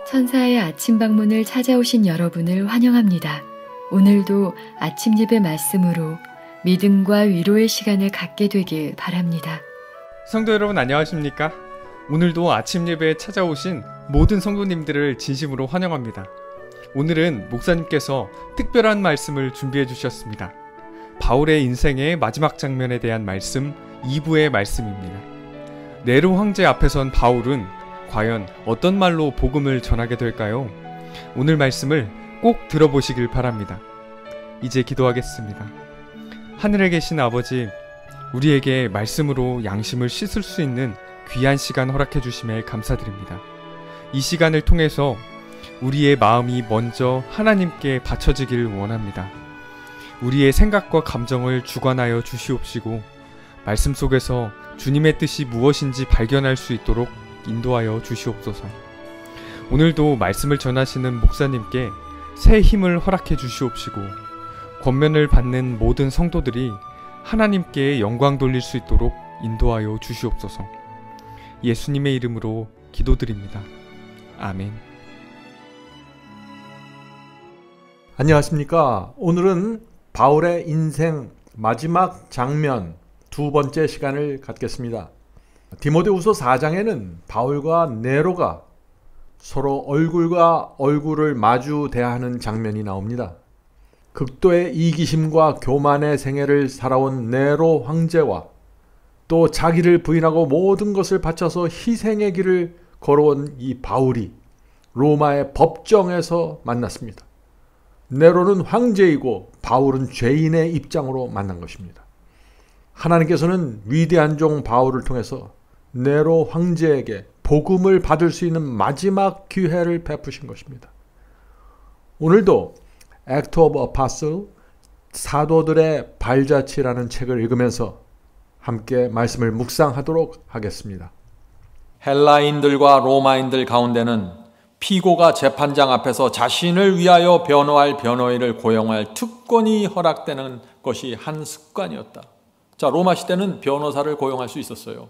천사의 아침 방문을 찾아오신 여러분을 환영합니다. 오늘도 아침 예배 말씀으로 믿음과 위로의 시간을 갖게 되길 바랍니다. 성도 여러분 안녕하십니까? 오늘도 아침 예배에 찾아오신 모든 성도님들을 진심으로 환영합니다. 오늘은 목사님께서 특별한 말씀을 준비해 주셨습니다. 바울의 인생의 마지막 장면에 대한 말씀 2부의 말씀입니다. 네로 황제 앞에 선 바울은 과연 어떤 말로 복음을 전하게 될까요? 오늘 말씀을 꼭 들어보시길 바랍니다. 이제 기도하겠습니다. 하늘에 계신 아버지, 우리에게 말씀으로 양심을 씻을 수 있는 귀한 시간 허락해 주심에 감사드립니다. 이 시간을 통해서 우리의 마음이 먼저 하나님께 바쳐지길 원합니다. 우리의 생각과 감정을 주관하여 주시옵시고 말씀 속에서 주님의 뜻이 무엇인지 발견할 수 있도록 인도하여 주시옵소서. 오늘도 말씀을 전하시는 목사님께 새 힘을 허락해 주시옵시고 권면을 받는 모든 성도들이 하나님께 영광 돌릴 수 있도록 인도하여 주시옵소서. 예수님의 이름으로 기도드립니다. 아멘. 안녕하십니까? 오늘은 바울의 인생 마지막 장면 두 번째 시간을 갖겠습니다. 디모데후서 4장에는 바울과 네로가 서로 얼굴과 얼굴을 마주 대하는 장면이 나옵니다. 극도의 이기심과 교만의 생애를 살아온 네로 황제와 또 자기를 부인하고 모든 것을 바쳐서 희생의 길을 걸어온 이 바울이 로마의 법정에서 만났습니다. 네로는 황제이고 바울은 죄인의 입장으로 만난 것입니다. 하나님께서는 위대한 종 바울을 통해서 네로 황제에게 복음을 받을 수 있는 마지막 기회를 베푸신 것입니다. 오늘도 Act of Apostle, 사도들의 발자취라는 책을 읽으면서 함께 말씀을 묵상하도록 하겠습니다. 헬라인들과 로마인들 가운데는 피고가 재판장 앞에서 자신을 위하여 변호할 변호인을 고용할 특권이 허락되는 것이 한 습관이었다. 자, 로마 시대는 변호사를 고용할 수 있었어요.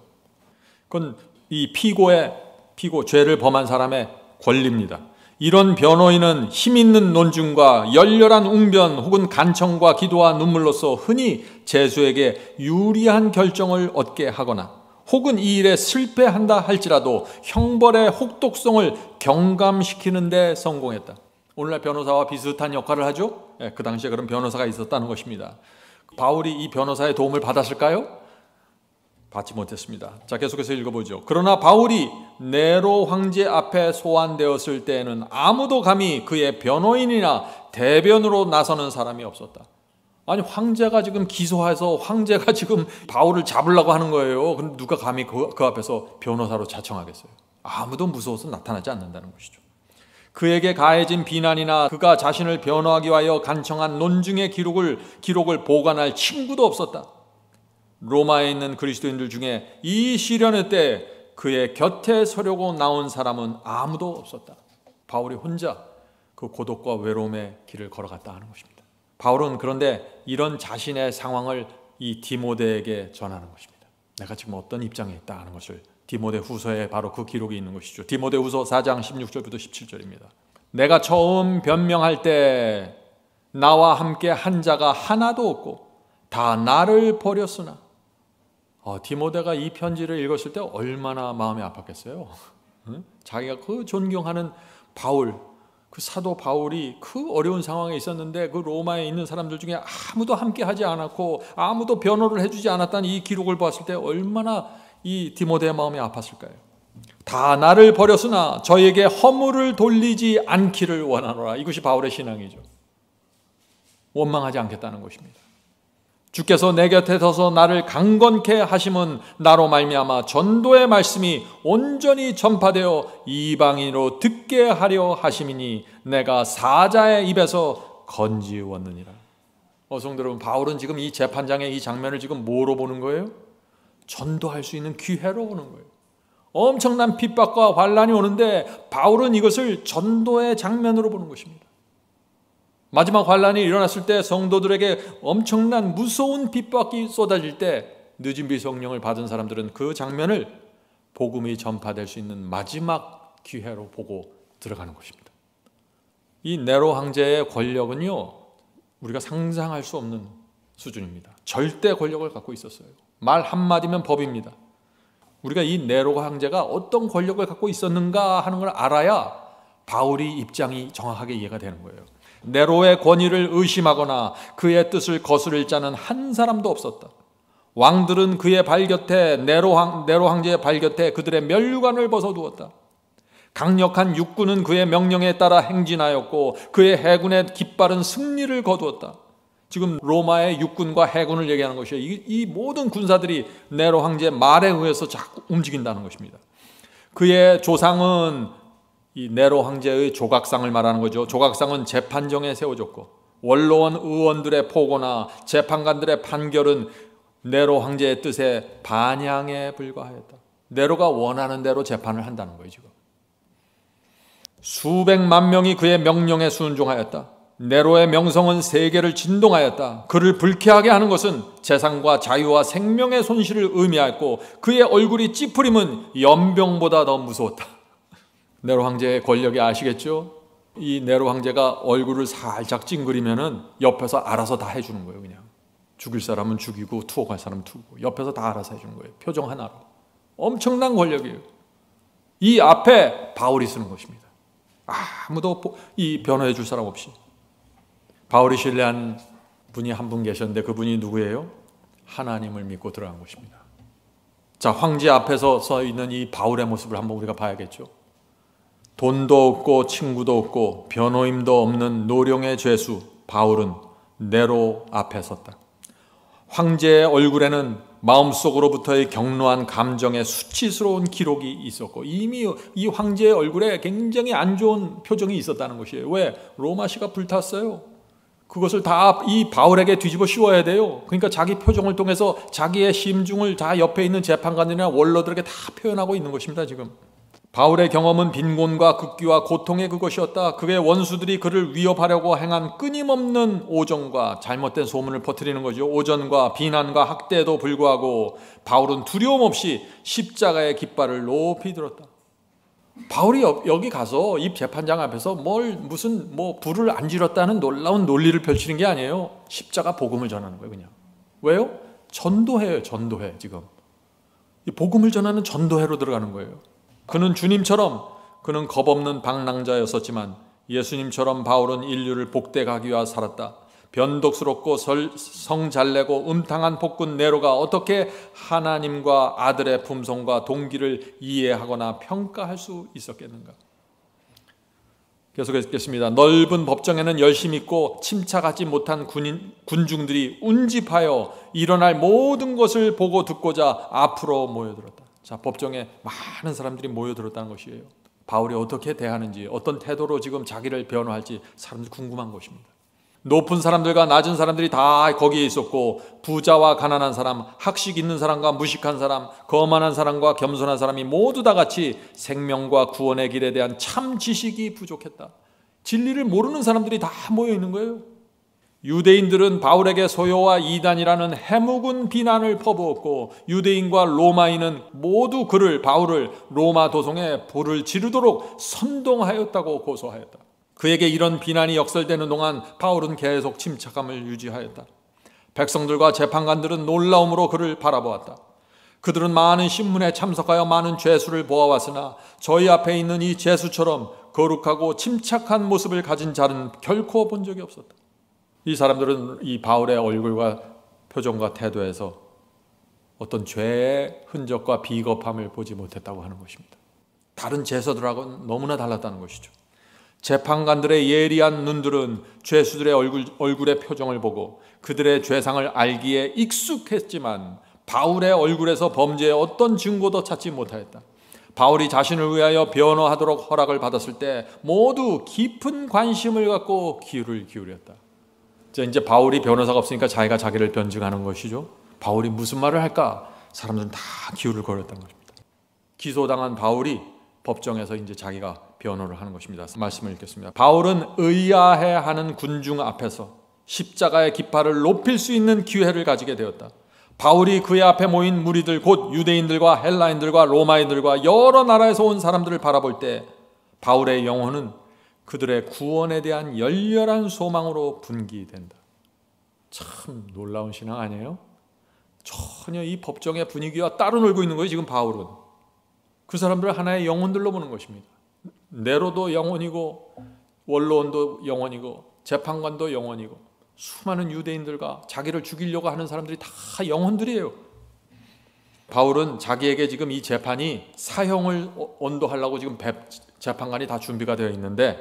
그건 이 피고, 죄를 범한 사람의 권리입니다. 이런 변호인은 힘있는 논증과 열렬한 웅변 혹은 간청과 기도와 눈물로써 흔히 죄수에게 유리한 결정을 얻게 하거나 혹은 이 일에 실패한다 할지라도 형벌의 혹독성을 경감시키는 데 성공했다. 오늘날 변호사와 비슷한 역할을 하죠? 그 당시에 그런 변호사가 있었다는 것입니다. 바울이 이 변호사의 도움을 받았을까요? 받지 못했습니다. 자, 계속해서 읽어보죠. 그러나 바울이 네로 황제 앞에 소환되었을 때에는 아무도 감히 그의 변호인이나 대변으로 나서는 사람이 없었다. 아니, 황제가 지금 기소해서 황제가 지금 바울을 잡으려고 하는 거예요. 그럼 누가 감히 그 앞에서 변호사로 자청하겠어요? 아무도 무서워서 나타나지 않는다는 것이죠. 그에게 가해진 비난이나 그가 자신을 변호하기 위하여 간청한 논증의 기록을 보관할 친구도 없었다. 로마에 있는 그리스도인들 중에 이 시련의 때 그의 곁에 서려고 나온 사람은 아무도 없었다. 바울이 혼자 그 고독과 외로움의 길을 걸어갔다 하는 것입니다. 바울은 그런데 이런 자신의 상황을 이 디모데에게 전하는 것입니다. 내가 지금 어떤 입장에 있다 하는 것을 디모데 후서에 바로 그 기록이 있는 것이죠. 디모데 후서 4장 16절부터 17절입니다. 내가 처음 변명할 때 나와 함께 한 자가 하나도 없고 다 나를 버렸으나 디모데가 이 편지를 읽었을 때 얼마나 마음이 아팠겠어요. 자기가 그 존경하는 바울, 그 사도 바울이 그 어려운 상황에 있었는데 그 로마에 있는 사람들 중에 아무도 함께 하지 않았고 아무도 변호를 해주지 않았다는 이 기록을 봤을 때 얼마나 이 디모데의 마음이 아팠을까요? 다 나를 버렸으나 저에게 허물을 돌리지 않기를 원하노라. 이것이 바울의 신앙이죠. 원망하지 않겠다는 것입니다. 주께서 내 곁에 서서 나를 강건케 하심은 나로 말미암아 전도의 말씀이 온전히 전파되어 이방인으로 듣게 하려 하심이니 내가 사자의 입에서 건지웠느니라. 성도 여러분, 바울은 지금 이 재판장의 이 장면을 지금 뭐로 보는 거예요? 전도할 수 있는 기회로 보는 거예요. 엄청난 핍박과 환난이 오는데 바울은 이것을 전도의 장면으로 보는 것입니다. 마지막 환난이 일어났을 때 성도들에게 엄청난 무서운 핍박이 쏟아질 때 늦은 비 성령을 받은 사람들은 그 장면을 복음이 전파될 수 있는 마지막 기회로 보고 들어가는 것입니다. 이 네로 황제의 권력은요, 우리가 상상할 수 없는 수준입니다. 절대 권력을 갖고 있었어요. 말 한마디면 법입니다. 우리가 이 네로 황제가 어떤 권력을 갖고 있었는가 하는 걸 알아야 바울이 입장이 정확하게 이해가 되는 거예요. 네로의 권위를 의심하거나 그의 뜻을 거스를 자는 한 사람도 없었다. 왕들은 그의 발 곁에 네로 황제의 발 곁에 그들의 면류관을 벗어두었다. 강력한 육군은 그의 명령에 따라 행진하였고 그의 해군의 깃발은 승리를 거두었다. 지금 로마의 육군과 해군을 얘기하는 것이에요. 이 모든 군사들이 네로 황제의 말에 의해서 자꾸 움직인다는 것입니다. 그의 조상은 이 네로 황제의 조각상을 말하는 거죠. 조각상은 재판정에 세워졌고 원로원 의원들의 포고나 재판관들의 판결은 네로 황제의 뜻에 반향에 불과하였다. 네로가 원하는 대로 재판을 한다는 거예요. 지금 수백만 명이 그의 명령에 순종하였다. 네로의 명성은 세계를 진동하였다. 그를 불쾌하게 하는 것은 재산과 자유와 생명의 손실을 의미하였고 그의 얼굴이 찌푸림은 연병보다 더 무서웠다. 네로 황제의 권력이 아시겠죠? 이 네로 황제가 얼굴을 살짝 찡그리면은 옆에서 알아서 다 해주는 거예요. 그냥 죽일 사람은 죽이고 투옥할 사람은 투고 옆에서 다 알아서 해주는 거예요. 표정 하나로. 엄청난 권력이에요. 이 앞에 바울이 쓰는 것입니다. 아무도 이 변호해 줄 사람 없이. 바울이 신뢰한 분이 한 분 계셨는데 그분이 누구예요? 하나님을 믿고 들어간 것입니다. 자, 황제 앞에서 서 있는 이 바울의 모습을 한번 우리가 봐야겠죠. 돈도 없고 친구도 없고 변호인도 없는 노령의 죄수 바울은 네로 앞에 섰다. 황제의 얼굴에는 마음속으로부터의 격노한 감정의 수치스러운 기록이 있었고 이미 이 황제의 얼굴에 굉장히 안 좋은 표정이 있었다는 것이에요. 왜? 로마시가 불탔어요. 그것을 다 이 바울에게 뒤집어 씌워야 돼요. 그러니까 자기 표정을 통해서 자기의 심중을 다 옆에 있는 재판관들이나 원로들에게 다 표현하고 있는 것입니다. 지금 바울의 경험은 빈곤과 극기와 고통의 그것이었다. 그의 원수들이 그를 위협하려고 행한 끊임없는 오전과 잘못된 소문을 퍼뜨리는 거죠. 오전과 비난과 학대에도 불구하고 바울은 두려움 없이 십자가의 깃발을 높이 들었다. 바울이 여기 가서 이 재판장 앞에서 무슨 불을 안 질렀다는 놀라운 논리를 펼치는 게 아니에요. 십자가 복음을 전하는 거예요. 그냥. 왜요? 전도회예요. 전도회. 지금 이 복음을 전하는 전도회로 들어가는 거예요. 그는 주님처럼 그는 겁없는 방랑자였었지만 예수님처럼 바울은 인류를 복되게 위하여 살았다. 변덕스럽고 성 잘내고 음탕한 폭군 네로가 어떻게 하나님과 아들의 품성과 동기를 이해하거나 평가할 수 있었겠는가? 계속 읽겠습니다. 넓은 법정에는 열심히 있고 침착하지 못한 군중들이 운집하여 일어날 모든 것을 보고 듣고자 앞으로 모여들었다. 자, 법정에 많은 사람들이 모여들었다는 것이에요. 바울이 어떻게 대하는지, 어떤 태도로 지금 자기를 변호할지 사람들이 궁금한 것입니다. 높은 사람들과 낮은 사람들이 다 거기에 있었고 부자와 가난한 사람, 학식 있는 사람과 무식한 사람, 거만한 사람과 겸손한 사람이 모두 다 같이 생명과 구원의 길에 대한 참 지식이 부족했다. 진리를 모르는 사람들이 다 모여 있는 거예요. 유대인들은 바울에게 소요와 이단이라는 해묵은 비난을 퍼부었고 유대인과 로마인은 모두 바울을 로마 도성에 불을 지르도록 선동하였다고 고소하였다. 그에게 이런 비난이 역설되는 동안 바울은 계속 침착함을 유지하였다. 백성들과 재판관들은 놀라움으로 그를 바라보았다. 그들은 많은 신문에 참석하여 많은 죄수를 보아왔으나 저희 앞에 있는 이 죄수처럼 거룩하고 침착한 모습을 가진 자는 결코 본 적이 없었다. 이 사람들은 이 바울의 얼굴과 표정과 태도에서 어떤 죄의 흔적과 비겁함을 보지 못했다고 하는 것입니다. 다른 죄수들하고는 너무나 달랐다는 것이죠. 재판관들의 예리한 눈들은 죄수들의 얼굴의 표정을 보고 그들의 죄상을 알기에 익숙했지만 바울의 얼굴에서 범죄의 어떤 증거도 찾지 못하였다. 바울이 자신을 위하여 변호하도록 허락을 받았을 때 모두 깊은 관심을 갖고 귀를 기울였다. 이제 바울이 변호사가 없으니까 자기가 자기를 변증하는 것이죠. 바울이 무슨 말을 할까? 사람들은 다 기울을 거렸다는 것입니다. 기소당한 바울이 법정에서 이제 자기가 변호를 하는 것입니다. 말씀을 읽겠습니다. 바울은 의아해하는 군중 앞에서 십자가의 깃발을 높일 수 있는 기회를 가지게 되었다. 바울이 그의 앞에 모인 무리들 곧 유대인들과 헬라인들과 로마인들과 여러 나라에서 온 사람들을 바라볼 때 바울의 영혼은 그들의 구원에 대한 열렬한 소망으로 분기된다. 참 놀라운 신앙 아니에요? 전혀 이 법정의 분위기와 따로 놀고 있는 거예요. 지금 바울은 그 사람들을 하나의 영혼들로 보는 것입니다. 네로도 영혼이고 원로원도 영혼이고 재판관도 영혼이고 수많은 유대인들과 자기를 죽이려고 하는 사람들이 다 영혼들이에요. 바울은 자기에게 지금 이 재판이 사형을 언도하려고 지금 재판관이 다 준비가 되어 있는데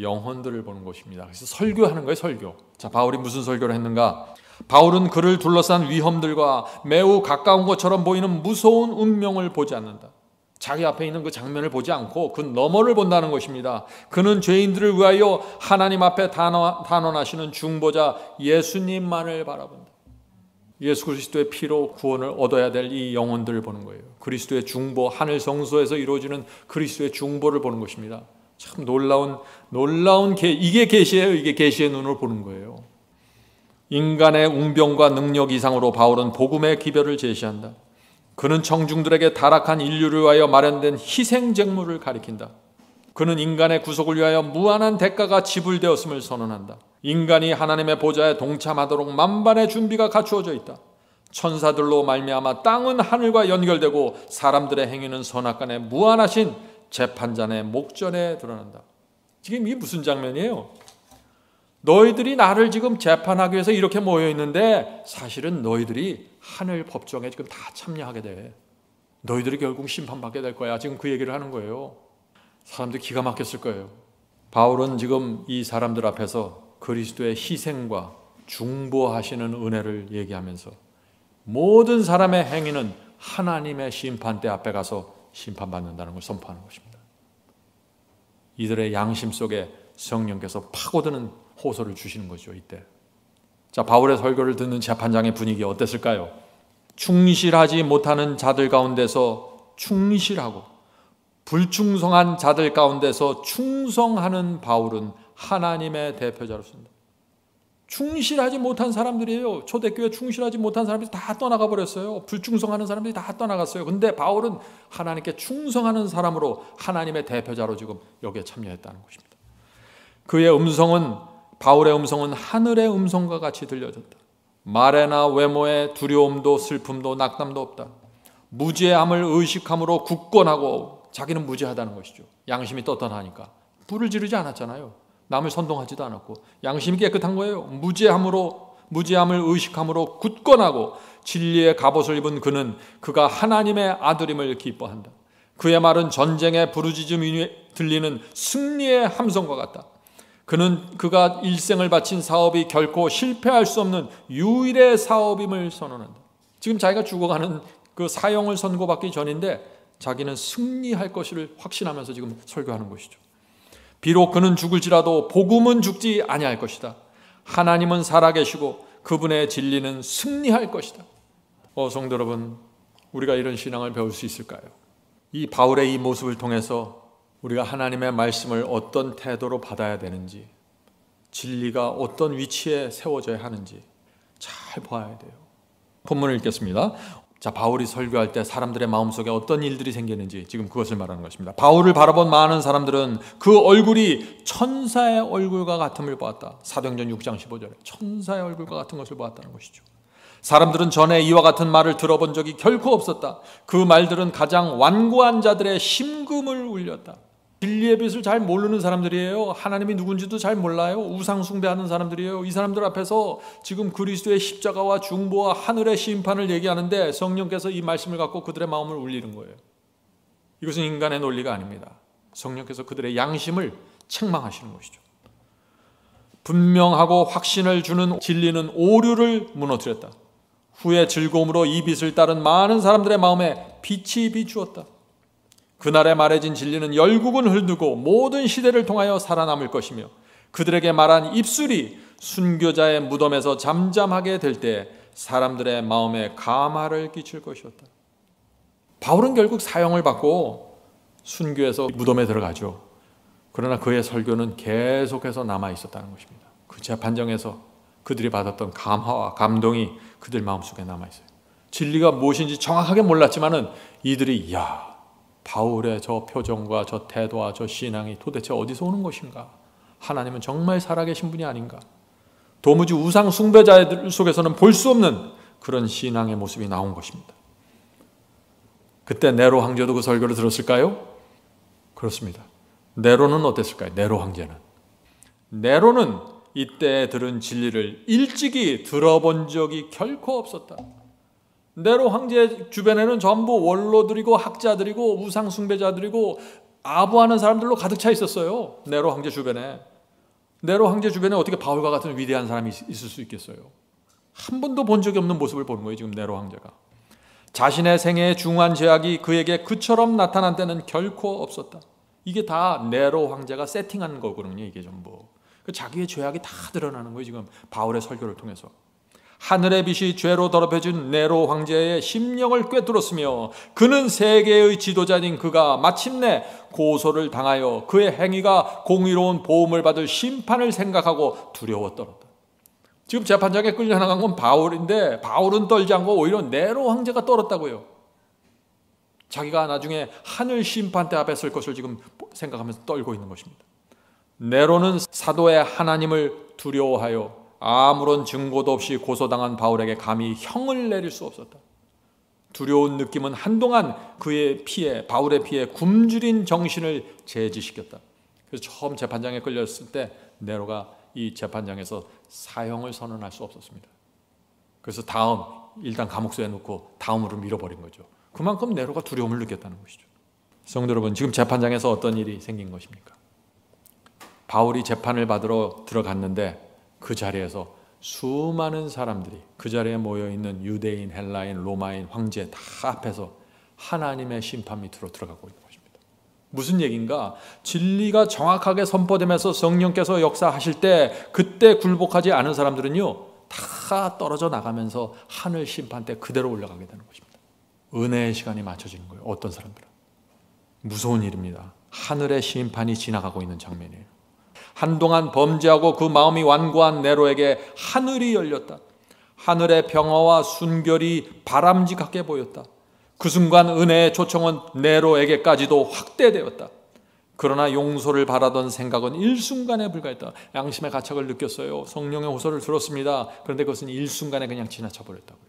영혼들을 보는 것입니다. 그래서 설교하는 거예요. 설교. 자, 바울이 무슨 설교를 했는가? 바울은 그를 둘러싼 위험들과 매우 가까운 것처럼 보이는 무서운 운명을 보지 않는다. 자기 앞에 있는 그 장면을 보지 않고 그 너머를 본다는 것입니다. 그는 죄인들을 위하여 하나님 앞에 단언하시는 중보자 예수님만을 바라본다. 예수 그리스도의 피로 구원을 얻어야 될 이 영혼들을 보는 거예요. 그리스도의 중보, 하늘 성소에서 이루어지는 그리스도의 중보를 보는 것입니다. 참 놀라운 이게 계시예요. 이게 계시의 눈으로 보는 거예요. 인간의 웅병과 능력 이상으로 바울은 복음의 기별을 제시한다. 그는 청중들에게 타락한 인류를 위하여 마련된 희생제물을 가리킨다. 그는 인간의 구속을 위하여 무한한 대가가 지불되었음을 선언한다. 인간이 하나님의 보좌에 동참하도록 만반의 준비가 갖추어져 있다. 천사들로 말미암아 땅은 하늘과 연결되고 사람들의 행위는 선악간에 무한하신 재판장의 목전에 드러난다. 지금 이게 무슨 장면이에요? 너희들이 나를 지금 재판하기 위해서 이렇게 모여 있는데 사실은 너희들이 하늘 법정에 지금 다 참여하게 돼. 너희들이 결국 심판받게 될 거야. 지금 그 얘기를 하는 거예요. 사람들이 기가 막혔을 거예요. 바울은 지금 이 사람들 앞에서 그리스도의 희생과 중보하시는 은혜를 얘기하면서 모든 사람의 행위는 하나님의 심판대 앞에 가서 심판받는다는 걸 선포하는 것입니다. 이들의 양심 속에 성령께서 파고드는 호소를 주시는 거죠. 이때 자, 바울의 설교를 듣는 재판장의 분위기 어땠을까요? 충실하지 못하는 자들 가운데서 충실하고 불충성한 자들 가운데서 충성하는 바울은 하나님의 대표자로 쓴다. 충실하지 못한 사람들이에요. 초대교회 충실하지 못한 사람들이 다 떠나가 버렸어요. 불충성하는 사람들이 다 떠나갔어요. 근데 바울은 하나님께 충성하는 사람으로 하나님의 대표자로 지금 여기에 참여했다는 것입니다. 그의 음성은, 바울의 음성은 하늘의 음성과 같이 들려졌다. 말에나 외모에 두려움도 슬픔도 낙담도 없다. 무죄함을 의식함으로 굳건하고, 자기는 무죄하다는 것이죠. 양심이 떳떳하니까. 불을 지르지 않았잖아요. 남을 선동하지도 않았고 양심이 깨끗한 거예요. 무죄함을 의식함으로 굳건하고 진리의 갑옷을 입은 그는 그가 하나님의 아들임을 기뻐한다. 그의 말은 전쟁의 부르짖음이 들리는 승리의 함성과 같다. 그는 그가 일생을 바친 사업이 결코 실패할 수 없는 유일의 사업임을 선언한다. 지금 자기가 죽어가는 그 사형을 선고받기 전인데 자기는 승리할 것을 확신하면서 지금 설교하는 것이죠. 비록 그는 죽을지라도 복음은 죽지 아니할 것이다. 하나님은 살아계시고 그분의 진리는 승리할 것이다. 성도 여러분, 우리가 이런 신앙을 배울 수 있을까요? 이 바울의 이 모습을 통해서 우리가 하나님의 말씀을 어떤 태도로 받아야 되는지, 진리가 어떤 위치에 세워져야 하는지 잘 봐야 돼요. 본문을 읽겠습니다. 자, 바울이 설교할 때 사람들의 마음속에 어떤 일들이 생기는지 지금 그것을 말하는 것입니다. 바울을 바라본 많은 사람들은 그 얼굴이 천사의 얼굴과 같음을 보았다. 사도행전 6장 15절에 천사의 얼굴과 같은 것을 보았다는 것이죠. 사람들은 전에 이와 같은 말을 들어본 적이 결코 없었다. 그 말들은 가장 완고한 자들의 심금을 울렸다. 진리의 빛을 잘 모르는 사람들이에요. 하나님이 누군지도 잘 몰라요. 우상 숭배하는 사람들이에요. 이 사람들 앞에서 지금 그리스도의 십자가와 중보와 하늘의 심판을 얘기하는데 성령께서 이 말씀을 갖고 그들의 마음을 울리는 거예요. 이것은 인간의 논리가 아닙니다. 성령께서 그들의 양심을 책망하시는 것이죠. 분명하고 확신을 주는 진리는 오류를 무너뜨렸다. 후에 즐거움으로 이 빛을 따른 많은 사람들의 마음에 빛이 비추었다. 그날에 말해진 진리는 열국은 흐르고 모든 시대를 통하여 살아남을 것이며 그들에게 말한 입술이 순교자의 무덤에서 잠잠하게 될 때 사람들의 마음에 감화를 끼칠 것이었다. 바울은 결국 사형을 받고 순교해서 무덤에 들어가죠. 그러나 그의 설교는 계속해서 남아 있었다는 것입니다. 그 재판정에서 그들이 받았던 감화와 감동이 그들 마음속에 남아 있어요. 진리가 무엇인지 정확하게 몰랐지만은 이들이 바울의 저 표정과 저 태도와 저 신앙이 도대체 어디서 오는 것인가? 하나님은 정말 살아계신 분이 아닌가? 도무지 우상 숭배자들 속에서는 볼 수 없는 그런 신앙의 모습이 나온 것입니다. 그때 네로 황제도 그 설교를 들었을까요? 그렇습니다. 네로는 어땠을까요? 네로 황제는. 네로는 이때 들은 진리를 일찍이 들어본 적이 결코 없었다. 네로 황제 주변에는 전부 원로들이고 학자들이고 우상 숭배자들이고 아부하는 사람들로 가득 차 있었어요. 네로 황제 주변에. 네로 황제 주변에 어떻게 바울과 같은 위대한 사람이 있을 수 있겠어요? 한 번도 본 적이 없는 모습을 보는 거예요, 지금 네로 황제가. 자신의 생애의 중요한 제약이 그에게 그처럼 나타난 때는 결코 없었다. 이게 다 네로 황제가 세팅한 거거든요, 이게 전부. 자기의 죄악이 다 드러나는 거예요, 지금 바울의 설교를 통해서. 하늘의 빛이 죄로 더럽혀진 네로 황제의 심령을 꿰뚫었으며 그는 세계의 지도자인 그가 마침내 고소를 당하여 그의 행위가 공의로운 보응을 받을 심판을 생각하고 두려워 떨었다. 지금 재판장에 끌려나간 건 바울인데 바울은 떨지 않고 오히려 네로 황제가 떨었다고요. 자기가 나중에 하늘 심판대 앞에 설 것을 지금 생각하면서 떨고 있는 것입니다. 네로는 사도의 하나님을 두려워하여 아무런 증거도 없이 고소당한 바울에게 감히 형을 내릴 수 없었다. 두려운 느낌은 한동안 그의 피에, 바울의 피에 굶주린 정신을 제지시켰다. 그래서 처음 재판장에 끌렸을 때 네로가 이 재판장에서 사형을 선언할 수 없었습니다. 그래서 일단 감옥소에 넣고 다음으로 밀어버린 거죠. 그만큼 네로가 두려움을 느꼈다는 것이죠. 성도 여러분, 지금 재판장에서 어떤 일이 생긴 것입니까? 바울이 재판을 받으러 들어갔는데 그 자리에서 수많은 사람들이, 그 자리에 모여있는 유대인, 헬라인, 로마인, 황제 다 앞에서 하나님의 심판 밑으로 들어가고 있는 것입니다. 무슨 얘기인가? 진리가 정확하게 선포되면서 성령께서 역사하실 때 그때 굴복하지 않은 사람들은요 다 떨어져 나가면서 하늘 심판 때 그대로 올라가게 되는 것입니다. 은혜의 시간이 맞춰지는 거예요. 어떤 사람들은. 무서운 일입니다. 하늘의 심판이 지나가고 있는 장면이에요. 한동안 범죄하고 그 마음이 완고한 네로에게 하늘이 열렸다. 하늘의 평화와 순결이 바람직하게 보였다. 그 순간 은혜의 초청은 네로에게까지도 확대되었다. 그러나 용서를 바라던 생각은 일순간에 불과했다. 양심의 가책을 느꼈어요. 성령의 호소를 들었습니다. 그런데 그것은 일순간에 그냥 지나쳐 버렸다고요.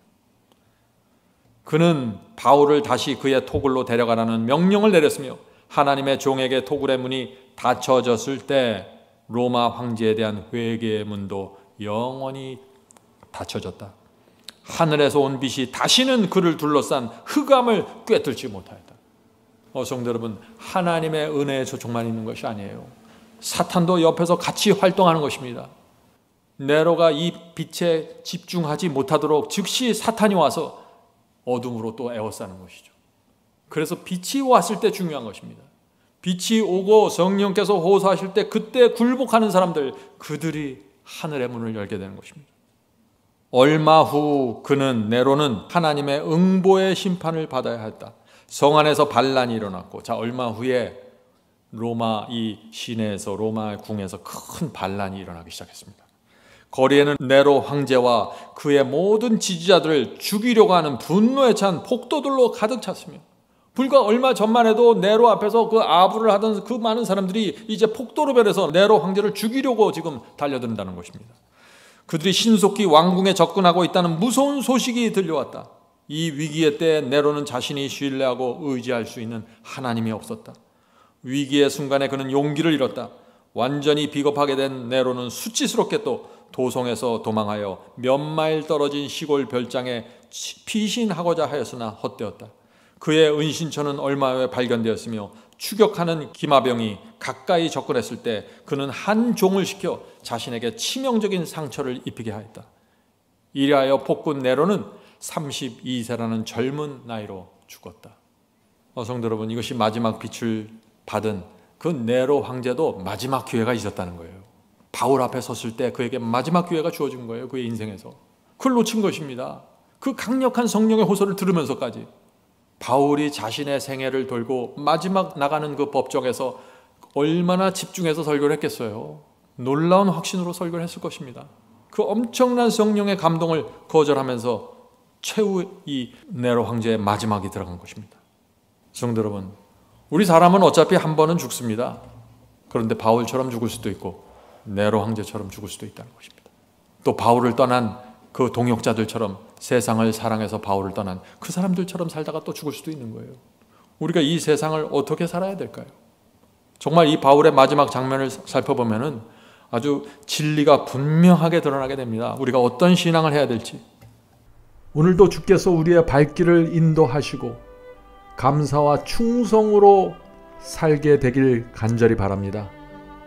그는 바울을 다시 그의 토굴로 데려가라는 명령을 내렸으며 하나님의 종에게 토굴의 문이 닫혀졌을 때 로마 황제에 대한 회개의 문도 영원히 닫혀졌다. 하늘에서 온 빛이 다시는 그를 둘러싼 흑암을 꿰뚫지 못하였다. 성도 여러분, 하나님의 은혜의 초청만 있는 것이 아니에요. 사탄도 옆에서 같이 활동하는 것입니다. 네로가 이 빛에 집중하지 못하도록 즉시 사탄이 와서 어둠으로 또 에워싸는 것이죠. 그래서 빛이 왔을 때 중요한 것입니다. 빛이 오고 성령께서 호소하실 때 그때 굴복하는 사람들, 그들이 하늘의 문을 열게 되는 것입니다. 얼마 후 네로는 하나님의 응보의 심판을 받아야 했다. 성 안에서 반란이 일어났고, 얼마 후에 로마 이 시내에서, 로마 궁에서 큰 반란이 일어나기 시작했습니다. 거리에는 네로 황제와 그의 모든 지지자들을 죽이려고 하는 분노에 찬 폭도들로 가득 찼으며, 불과 얼마 전만 해도 네로 앞에서 그 아부를 하던 그 많은 사람들이 이제 폭도로 변해서 네로 황제를 죽이려고 지금 달려든다는 것입니다. 그들이 신속히 왕궁에 접근하고 있다는 무서운 소식이 들려왔다. 이 위기의 때 네로는 자신이 신뢰하고 의지할 수 있는 하나님이 없었다. 위기의 순간에 그는 용기를 잃었다. 완전히 비겁하게 된 네로는 수치스럽게 또 도성에서 도망하여 몇 마일 떨어진 시골 별장에 피신하고자 하였으나 헛되었다. 그의 은신처는 얼마 후에 발견되었으며 추격하는 기마병이 가까이 접근했을 때 그는 한 종을 시켜 자신에게 치명적인 상처를 입히게 하였다. 이리하여 폭군 네로는 32세라는 젊은 나이로 죽었다. 성도 여러분, 이것이 마지막 빛을 받은 그 네로 황제도 마지막 기회가 있었다는 거예요. 바울 앞에 섰을 때 그에게 마지막 기회가 주어진 거예요. 그의 인생에서. 그걸 놓친 것입니다. 그 강력한 성령의 호소를 들으면서까지. 바울이 자신의 생애를 돌고 마지막 나가는 그 법정에서 얼마나 집중해서 설교를 했겠어요. 놀라운 확신으로 설교를 했을 것입니다. 그 엄청난 성령의 감동을 거절하면서 최후 이 네로 황제의 마지막이 들어간 것입니다. 성도 여러분, 우리 사람은 어차피 한 번은 죽습니다. 그런데 바울처럼 죽을 수도 있고 네로 황제처럼 죽을 수도 있다는 것입니다. 또 바울을 떠난 그 동역자들처럼 세상을 사랑해서 바울을 떠난 그 사람들처럼 살다가 또 죽을 수도 있는 거예요. 우리가 이 세상을 어떻게 살아야 될까요? 정말 이 바울의 마지막 장면을 살펴보면은 아주 진리가 분명하게 드러나게 됩니다. 우리가 어떤 신앙을 해야 될지. 오늘도 주께서 우리의 발길을 인도하시고 감사와 충성으로 살게 되길 간절히 바랍니다.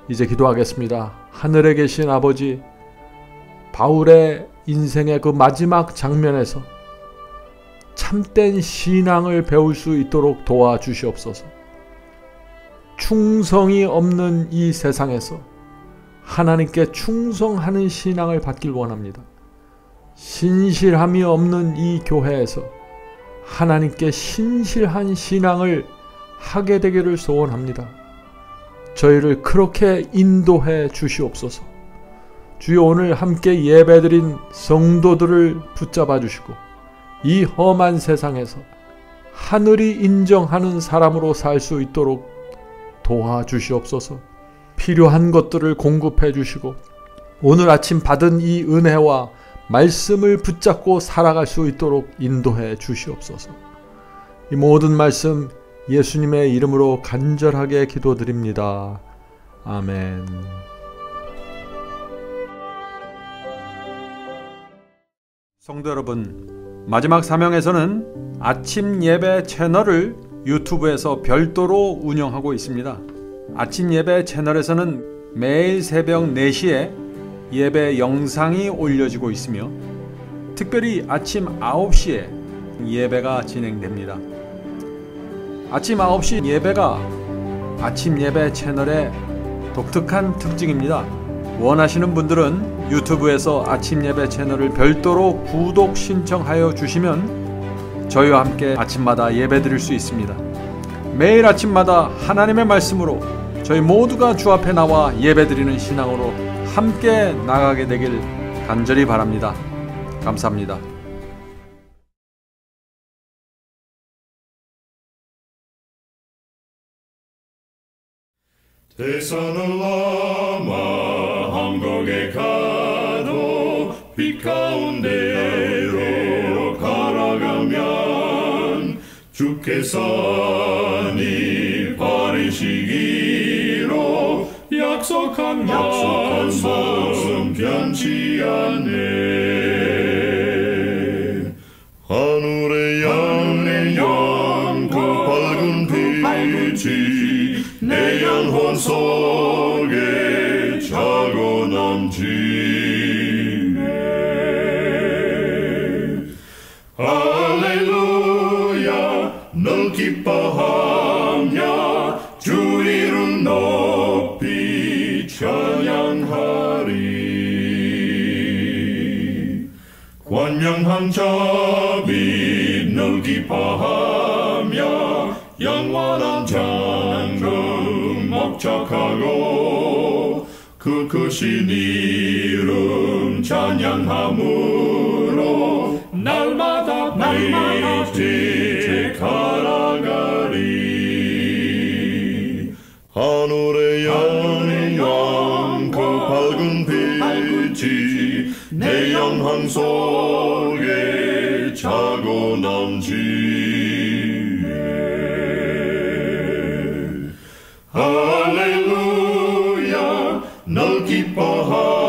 이제 기도하겠습니다. 하늘에 계신 아버지, 바울의 인생의 그 마지막 장면에서 참된 신앙을 배울 수 있도록 도와주시옵소서. 충성이 없는 이 세상에서 하나님께 충성하는 신앙을 받길 원합니다. 신실함이 없는 이 교회에서 하나님께 신실한 신앙을 하게 되기를 소원합니다. 저희를 그렇게 인도해 주시옵소서. 주여, 오늘 함께 예배드린 성도들을 붙잡아 주시고 이 험한 세상에서 하늘이 인정하는 사람으로 살 수 있도록 도와주시옵소서. 필요한 것들을 공급해 주시고 오늘 아침 받은 이 은혜와 말씀을 붙잡고 살아갈 수 있도록 인도해 주시옵소서. 이 모든 말씀 예수님의 이름으로 간절하게 기도드립니다. 아멘. 성도 여러분, 마지막 사명에서는 아침 예배 채널을 유튜브에서 별도로 운영하고 있습니다. 아침 예배 채널에서는 매일 새벽 4시에 예배 영상이 올려지고 있으며 특별히 아침 9시에 예배가 진행됩니다. 아침 9시 예배가 아침 예배 채널의 독특한 특징입니다. 원하시는 분들은 유튜브에서 아침 예배 채널을 별도로 구독 신청하여 주시면 저희와 함께 아침마다 예배 드릴 수 있습니다. 매일 아침마다 하나님의 말씀으로 저희 모두가 주 앞에 나와 예배 드리는 신앙으로 함께 나가게 되길 간절히 바랍니다. 감사합니다. 대산을 넘어 한국에 가도 빛 가운데로 걸어가면 주께서 네 버리시기로 약속한 말씀 변치 않네. 하늘의 영 그 밝은 빛이 내 영혼 속에 자고 남지네. 할렐루야, 널 기뻐하며 주 이름 높이 찬양하리. 권명한 자비 널 기뻐하며 영원한 장금 목적하고 그 크신 이름 찬양함으로 날마다 빛에 갈아가리. 하늘의 영광 그 밝은 빛이 내 영혼 속에 자고 남지네. 할렐루야, 널 기뻐하며